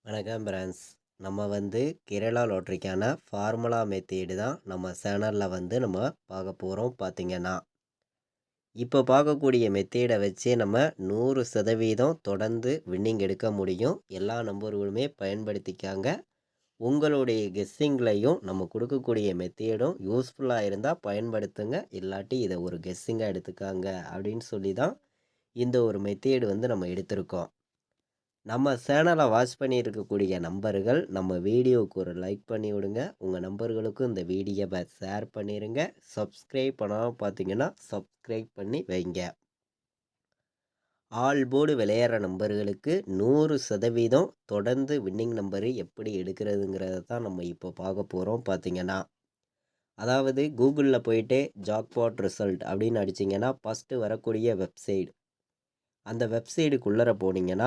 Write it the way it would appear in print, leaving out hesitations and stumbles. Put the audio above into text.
வணக்கம் பிரான்ஸ். நம்ம Kerala லாட்ரிக்கான formula method தான் நம்ம சேனலில் நம்ம பார்க்க போகிறோம். பார்த்தீங்கன்னா இப்போ பார்க்கக்கூடிய மெத்தேடை வச்சே நம்ம 100% தொடர்ந்து வின்னிங் எடுக்க முடியும். எல்லா நம்பர்களுமே பயன்படுத்திக்காங்க. உங்களுடைய கெஸ்ஸிங்லையும் நம்ம கொடுக்கக்கூடிய மெத்தேடும் யூஸ்ஃபுல்லாக இருந்தால் பயன்படுத்துங்க. இல்லாட்டி இதை ஒரு கெஸ்ஸிங்காக எடுத்துக்காங்க அப்படின்னு சொல்லி தான் இந்த ஒரு மெத்தேடு நம்ம எடுத்திருக்கோம். நம்ம சேனலை வாட்ச் பண்ணியிருக்கக்கூடிய நம்பர்கள் நம்ம வீடியோவுக்கு ஒரு லைக் பண்ணி விடுங்க. உங்கள் நம்பர்களுக்கும் இந்த வீடியோவை ஷேர் பண்ணிடுங்க. சப்ஸ்கிரைப் பண்ணாமல் பார்த்தீங்கன்னா சப்ஸ்கிரைப் பண்ணி வைங்க. ஆல் போர்டு விளையாடுற நம்பர்களுக்கு 100% தொடர்ந்து வின்னிங் நம்பரு எப்படி எடுக்கிறதுங்கிறத தான் நம்ம இப்போ பார்க்க போகிறோம். பார்த்தீங்கன்னா அதாவது கூகுளில் போயிட்டு ஜாக்பாட் ரிசல்ட் அப்படின்னு அடிச்சிங்கன்னா ஃபஸ்ட்டு வரக்கூடிய வெப்சைட், அந்த வெப்சைடுக்குள்ளே போனீங்கன்னா